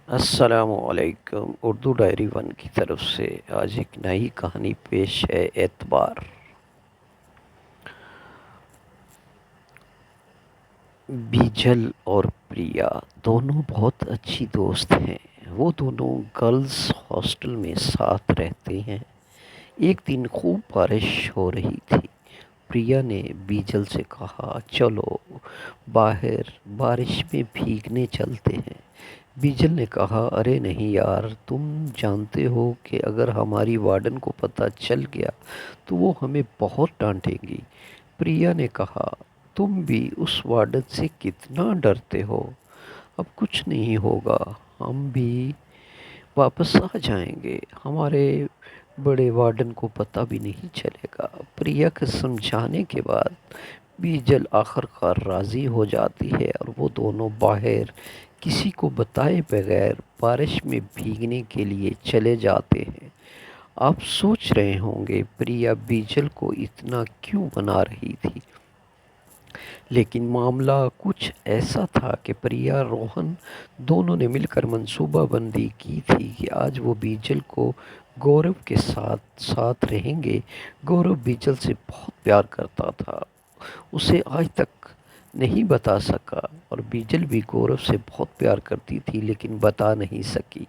السلام علیکم، Urdu diary one کی طرف سے آج ایک نئی کہانی پیش ہے۔ اعتبار۔ بیجل اور پریا دونوں بہت اچھی دوست ہیں۔ وہ دونوں گرلز ہاسٹل میں ساتھ رہتے ہیں۔ ایک دن خوب بارش ہو رہی تھی۔ پریا نے بیجل سے کہا، چلو باہر بارش میں بھیگنے چلتے ہیں۔ بیجل نے کہا، ارے نہیں یار، تم جانتے ہو کہ اگر ہماری وارڈن کو پتہ چل گیا تو وہ ہمیں بہت ڈانٹیں گی۔ پریا نے کہا، تم بھی اس وارڈن سے کتنا ڈرتے ہو؟ اب کچھ نہیں ہوگا، ہم بھی واپس آ جائیں گے، ہمارے بڑے وارڈن کو پتہ بھی نہیں چلے گا۔ پریا کے سمجھانے کے بعد بیجل آخر کار راضی ہو جاتی ہے اور وہ دونوں باہر کسی کو بتائے بغیر بارش میں بھیگنے کے لیے چلے جاتے ہیں۔ آپ سوچ رہے ہوں گے پریا بیجل کو اتنا کیوں منا رہی تھی، لیکن معاملہ کچھ ایسا تھا کہ پریا روہن دونوں نے مل کر منصوبہ بندی کی تھی کہ آج وہ بیجل کو گورو کے ساتھ ساتھ رہیں گے۔ گورو بیجل سے بہت پیار کرتا تھا، اسے آج تک نہیں بتا سکا، اور بیجل بھی گورو سے بہت پیار کرتی تھی لیکن بتا نہیں سکی۔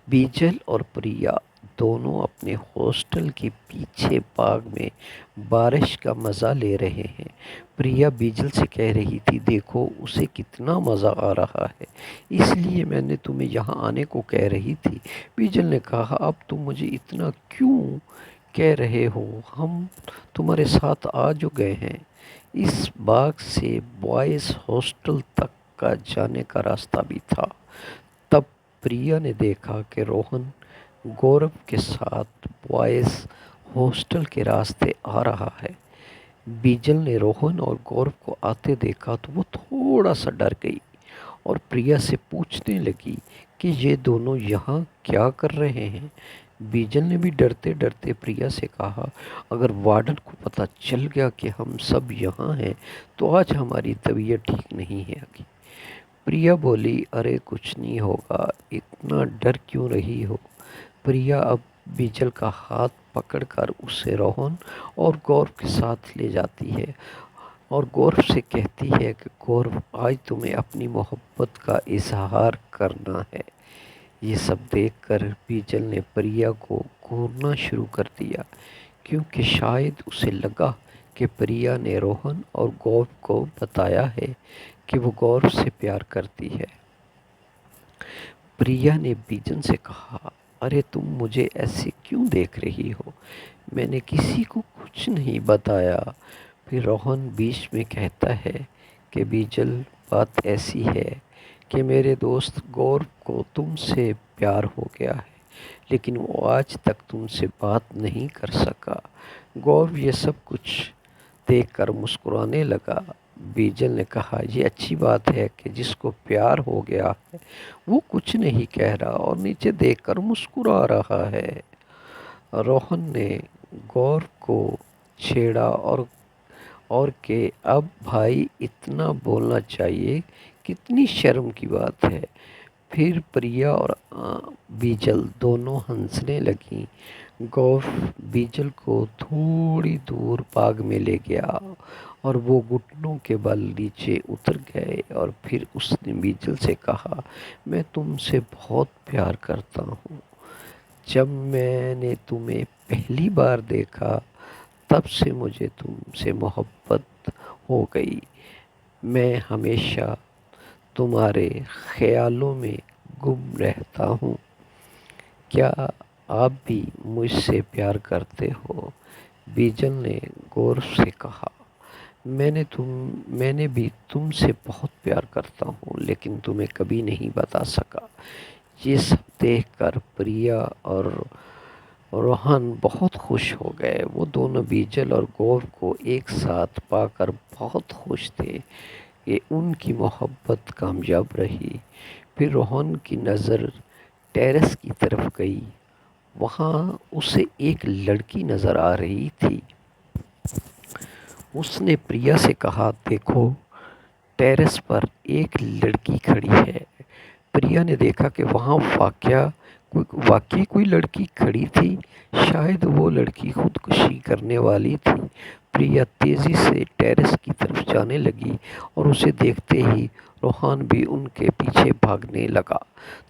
بیجل اور پریا دونوں اپنے ہاسٹل کے پیچھے باغ میں بارش کا مزہ لے رہے ہیں۔ پریا بیجل سے کہہ رہی تھی، دیکھو اسے کتنا مزہ آ رہا ہے، اس لیے میں نے تمہیں یہاں آنے کو کہہ رہی تھی۔ بیجل نے کہا، اب تم مجھے اتنا کیوں کہہ رہے ہو، ہم تمہارے ساتھ آ جو گئے ہیں۔ اس باغ سے بوائز ہاسٹل تک کا جانے کا راستہ بھی تھا۔ تب پریا نے دیکھا کہ روہن گورو کے ساتھ بوائز ہاسٹل کے راستے آ رہا ہے۔ بیجل نے روہن اور گورو کو آتے دیکھا تو وہ تھوڑا سا ڈر گئی اور پریا سے پوچھنے لگی کہ یہ دونوں یہاں کیا کر رہے ہیں۔ بیجل نے بھی ڈرتے ڈرتے پریا سے کہا، اگر وارڈن کو پتہ چل گیا کہ ہم سب یہاں ہیں تو آج ہماری طبیعت ٹھیک نہیں ہے گی۔ پریا بولی، ارے کچھ نہیں ہوگا، اتنا ڈر کیوں رہی ہو؟ پریا اب بیجل کا ہاتھ پکڑ کر اسے روہن اور گورو کے ساتھ لے جاتی ہے اور گورو سے کہتی ہے کہ گورو، آج تمہیں اپنی محبت کا اظہار کرنا ہے۔ یہ سب دیکھ کر بیجل نے پریا کو گھورنا شروع کر دیا، کیونکہ شاید اسے لگا کہ پریا نے روہن اور گورو کو بتایا ہے کہ وہ گورو سے پیار کرتی ہے۔ پریا نے بیجل سے کہا، ارے تم مجھے ایسے کیوں دیکھ رہی ہو؟ میں نے کسی کو کچھ نہیں بتایا۔ پھر روہن بیچ میں کہتا ہے کہ بیجل، بات ایسی ہے کہ میرے دوست گورو کو تم سے پیار ہو گیا ہے، لیکن وہ آج تک تم سے بات نہیں کر سکا۔ گورو یہ سب کچھ دیکھ کر مسکرانے لگا۔ بیجل نے کہا، یہ اچھی بات ہے کہ جس کو پیار ہو گیا ہے وہ کچھ نہیں کہہ رہا اور نیچے دیکھ کر مسکرا رہا ہے۔ روہن نے گورو کو چھیڑا اور کہ اب بھائی اتنا بولنا چاہیے، کتنی شرم کی بات ہے۔ پھر پریا اور بیجل دونوں ہنسنے لگیں۔ گورو بیجل کو تھوڑی دور باغ میں لے گیا اور وہ گھٹنوں کے بل نیچے اتر گئے، اور پھر اس نے بیجل سے کہا، میں تم سے بہت پیار کرتا ہوں۔ جب میں نے تمہیں پہلی بار دیکھا تب سے مجھے تم سے محبت ہو گئی۔ میں ہمیشہ تمہارے خیالوں میں گم رہتا ہوں۔ کیا آپ بھی مجھ سے پیار کرتے ہو؟ بیجل نے گورو سے کہا، میں نے بھی تم سے بہت پیار کرتا ہوں لیکن تمہیں کبھی نہیں بتا سکا۔ یہ سب دیکھ کر پریا اور روہن بہت خوش ہو گئے۔ وہ دونوں بیجل اور گورو کو ایک ساتھ پا کر بہت خوش تھے کہ ان کی محبت کامیاب رہی۔ پھر روہن کی نظر ٹیرس کی طرف گئی، وہاں اسے ایک لڑکی نظر آ رہی تھی۔ اس نے پریا سے کہا، دیکھو ٹیرس پر ایک لڑکی کھڑی ہے۔ پریا نے دیکھا کہ وہاں واقعی کوئی لڑکی کھڑی تھی۔ شاید وہ لڑکی خودکشی کرنے والی تھی۔ پریا تیزی سے ٹیرس کی طرف جانے لگی اور اسے دیکھتے ہی روہن بھی ان کے پیچھے بھاگنے لگا۔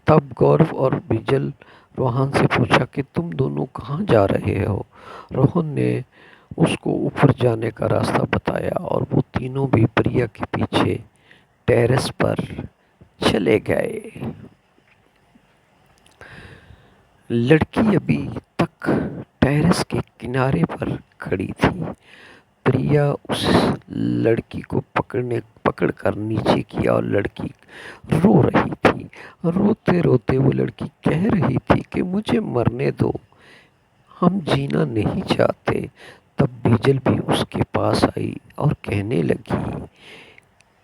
تب گورو اور بیجل روہن سے پوچھا کہ تم دونوں کہاں جا رہے ہو؟ روہن نے اس کو اوپر جانے کا راستہ بتایا اور وہ تینوں بھی پریا کے پیچھے ٹیرس پر چلے گئے۔ لڑکی ابھی تک ٹیرس کے کنارے پر کھڑی تھی۔ پریا اس لڑکی کو پکڑ کر نیچے کیا اور لڑکی رو رہی تھی۔ روتے روتے وہ لڑکی کہہ رہی تھی کہ مجھے مرنے دو، ہم جینا نہیں چاہتے۔ تب بیجل بھی اس کے پاس آئی اور کہنے لگی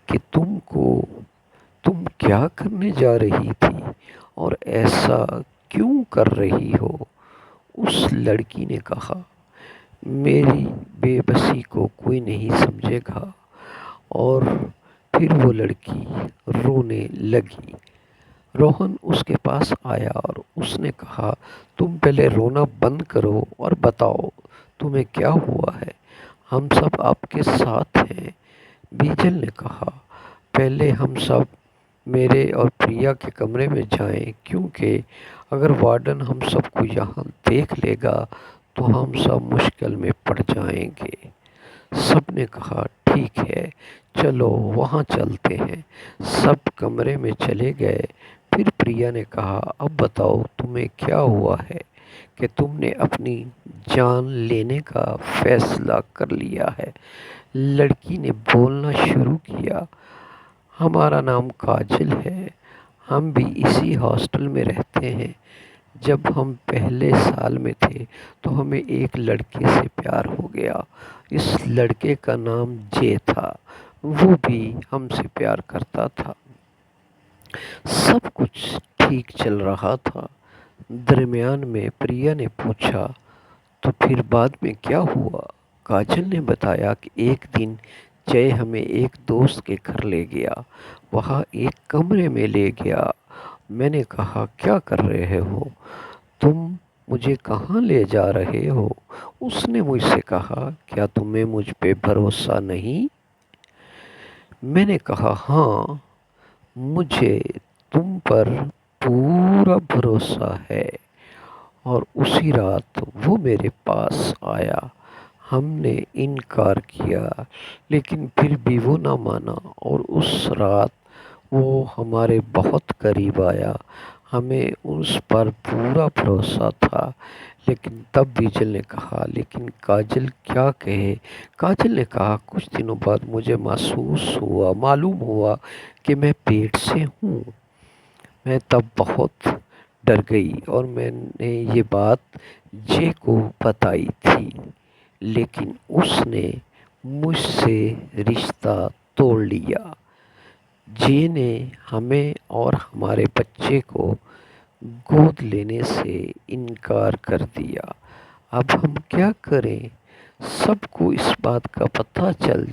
کہ تم کیا کرنے جا رہی تھی اور ایسا کیوں کر رہی ہو؟ اس لڑکی نے کہا، میری بے بسی کو کوئی نہیں سمجھے گا، اور پھر وہ لڑکی رونے لگی۔ روہن اس کے پاس آیا اور اس نے کہا، تم پہلے رونا بند کرو اور بتاؤ تمہیں کیا ہوا ہے، ہم سب آپ کے ساتھ ہیں۔ بیجل نے کہا، پہلے ہم سب میرے اور پریا کے کمرے میں جائیں، کیونکہ اگر وارڈن ہم سب کو یہاں دیکھ لے گا تو ہم سب مشکل میں پڑ جائیں گے۔ سب نے کہا، ٹھیک ہے، چلو وہاں چلتے ہیں۔ سب کمرے میں چلے گئے۔ پھر پریا نے کہا، اب بتاؤ تمہیں کیا ہوا ہے کہ تم نے اپنی جان لینے کا فیصلہ کر لیا ہے؟ لڑکی نے بولنا شروع کیا، ہمارا نام کاجل ہے، ہم بھی اسی ہاسٹل میں رہتے ہیں۔ جب ہم پہلے سال میں تھے تو ہمیں ایک لڑکے سے پیار ہو گیا۔ اس لڑکے کا نام جے تھا، وہ بھی ہم سے پیار کرتا تھا۔ سب کچھ ٹھیک چل رہا تھا۔ درمیان میں پریا نے پوچھا، تو پھر بعد میں کیا ہوا؟ کاجل نے بتایا کہ ایک دن جے ہمیں ایک دوست کے گھر لے گیا، وہاں ایک کمرے میں لے گیا۔ میں نے کہا، کیا کر رہے ہو تم، مجھے کہاں لے جا رہے ہو؟ اس نے مجھ سے کہا، کیا تمہیں مجھ پہ بھروسہ نہیں؟ میں نے کہا، ہاں، مجھے تم پر پورا بھروسہ ہے۔ اور اسی رات وہ میرے پاس آیا۔ ہم نے انکار کیا لیکن پھر بھی وہ نہ مانا، اور اس رات وہ ہمارے بہت قریب آیا۔ ہمیں اس پر پورا بھروسہ تھا۔ لیکن تب بیجل نے کہا، لیکن کاجل کیا کہے؟ کاجل نے کہا، کچھ دنوں بعد مجھے معلوم ہوا کہ میں پیٹ سے ہوں۔ میں تب بہت ڈر گئی اور میں نے یہ بات جے کو بتائی تھی، لیکن اس نے مجھ سے رشتہ توڑ لیا۔ جے نے ہمیں اور ہمارے بچے کو گود لینے سے انکار کر دیا۔ اب ہم کیا کریں؟ سب کو اس بات کا پتہ چل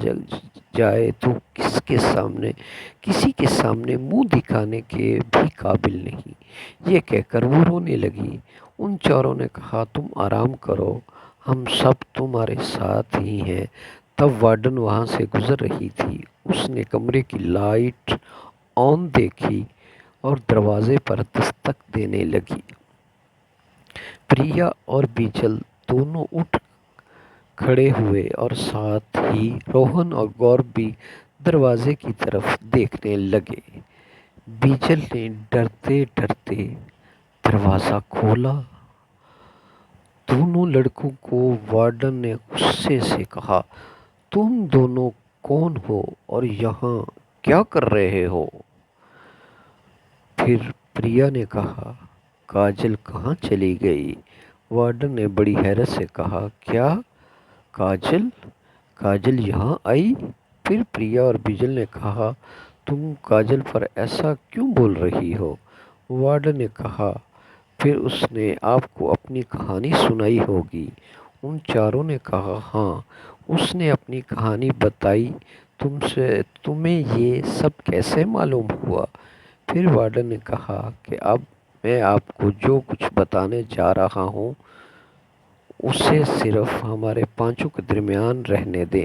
جائے تو کسی کے سامنے منہ دکھانے کے بھی قابل نہیں۔ یہ کہہ کر وہ رونے لگی۔ ان چاروں نے کہا، تم آرام کرو، ہم سب تمہارے ساتھ ہی ہیں۔ تب وارڈن وہاں سے گزر رہی تھی۔ اس نے کمرے کی لائٹ آن دیکھی اور دروازے پر دستک دینے لگی۔ پریا اور بیجل دونوں اٹھ کھڑے ہوئے اور ساتھ ہی روہن اور گورو بھی دروازے کی طرف دیکھنے لگے۔ بیجل نے ڈرتے ڈرتے دروازہ کھولا۔ دونوں لڑکوں کو وارڈن نے غصے سے کہا، تم دونوں کون ہو اور یہاں کیا کر رہے ہو؟ پھر پریا نے کہا، کاجل کہاں چلی گئی؟ وارڈن نے بڑی حیرت سے کہا، کیا کاجل یہاں آئی؟ پھر پریا اور بیجل نے کہا، تم کاجل پر ایسا کیوں بول رہی ہو؟ وارڈن نے کہا، پھر اس نے آپ کو اپنی کہانی سنائی ہوگی۔ ان چاروں نے کہا، ہاں، اس نے اپنی کہانی بتائی۔ تمہیں یہ سب کیسے معلوم ہوا؟ پھر وارڈن نے کہا کہ اب میں آپ کو جو کچھ بتانے جا رہا ہوں اسے صرف ہمارے پانچوں کے درمیان رہنے دیں۔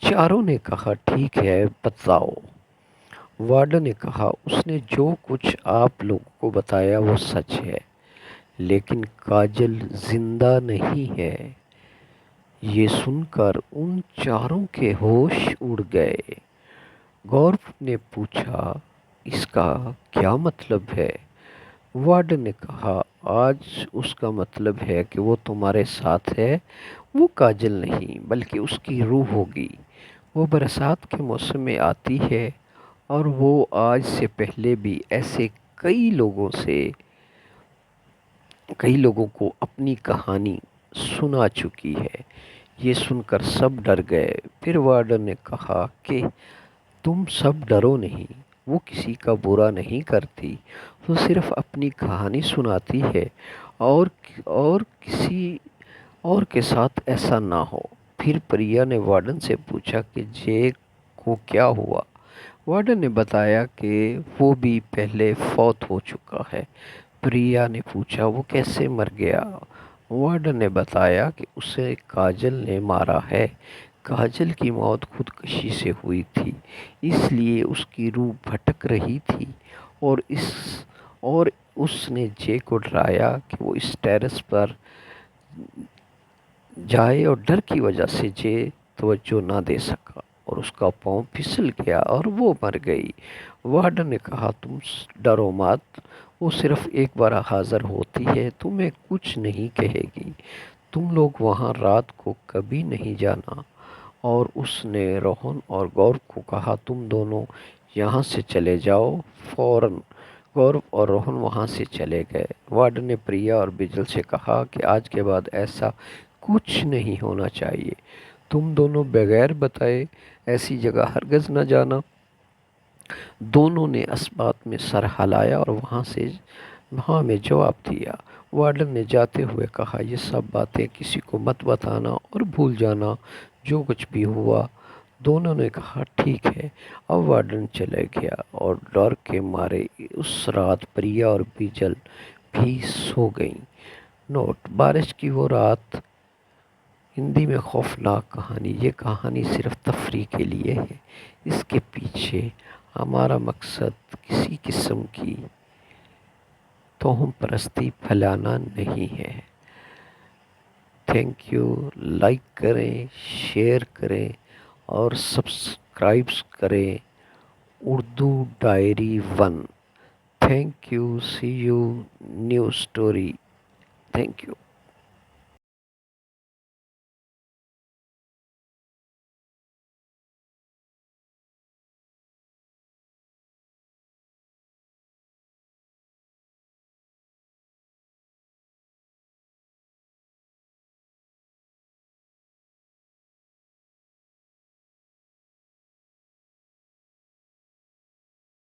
چاروں نے کہا ٹھیک ہے بتاؤ۔ وارڈن نے کہا اس نے جو کچھ آپ لوگوں کو بتایا وہ سچ ہے، لیکن کاجل زندہ نہیں ہے۔ یہ سن کر ان چاروں کے ہوش اڑ گئے۔ گورو نے پوچھا اس کا کیا مطلب ہے؟ وارڈن نے کہا آج اس کا مطلب ہے کہ وہ تمہارے ساتھ ہے۔ وہ کاجل نہیں بلکہ اس کی روح ہوگی۔ وہ برسات کے موسم میں آتی ہے اور وہ آج سے پہلے بھی ایسے کئی لوگوں کو اپنی کہانی سنا چکی ہے۔ یہ سن کر سب ڈر گئے۔ پھر وارڈن نے کہا کہ تم سب ڈرو نہیں، وہ کسی کا برا نہیں کرتی، وہ صرف اپنی کہانی سناتی ہے اور کسی اور کے ساتھ ایسا نہ ہو۔ پھر پریا نے وارڈن سے پوچھا کہ جے کو کیا ہوا؟ وارڈن نے بتایا کہ وہ بھی پہلے فوت ہو چکا ہے۔ پریا نے پوچھا وہ کیسے مر گیا؟ وارڈن نے بتایا کہ اسے کاجل نے مارا ہے۔ کاجل کی موت خودکشی سے ہوئی تھی، اس لیے اس کی روح بھٹک رہی تھی اور اس نے جے کو ڈرایا کہ وہ اس ٹیرس پر جائے اور ڈر کی وجہ سے جے توجہ نہ دے سکا اور اس کا پاؤں پھسل گیا اور وہ مر گئی۔ وارڈن نے کہا تم ڈرو مت، وہ صرف ایک بار حاضر ہوتی ہے، تمہیں کچھ نہیں کہے گی۔ تم لوگ وہاں رات کو کبھی نہیں جانا۔ اور اس نے روہن اور گورو کو کہا تم دونوں یہاں سے چلے جاؤ۔ فوراً گورو اور روہن وہاں سے چلے گئے۔ وارڈن نے پریا اور بجل سے کہا کہ آج کے بعد ایسا کچھ نہیں ہونا چاہیے۔ تم دونوں بغیر بتائے ایسی جگہ ہرگز نہ جانا۔ دونوں نے اس بات میں سر ہلایا اور وہاں میں جواب دیا۔ وارڈن نے جاتے ہوئے کہا یہ سب باتیں کسی کو مت بتانا اور بھول جانا جو کچھ بھی ہوا۔ دونوں نے کہا ٹھیک ہے۔ اب وارڈن چلے گیا اور ڈر کے مارے اس رات پریا اور بیجل بھی سو گئیں۔ نوٹ: بارش کی وہ رات ہندی میں خوفناک کہانی۔ یہ کہانی صرف تفریح کے لیے ہے، اس کے پیچھے ہمارا مقصد کسی قسم کی توہم پرستی پھیلانا نہیں ہے۔ Thank you. لائک کریں، شیئر کریں اور سبسکرائب کریں Urdu diary 1۔ Thank you. See you new story. Thank you.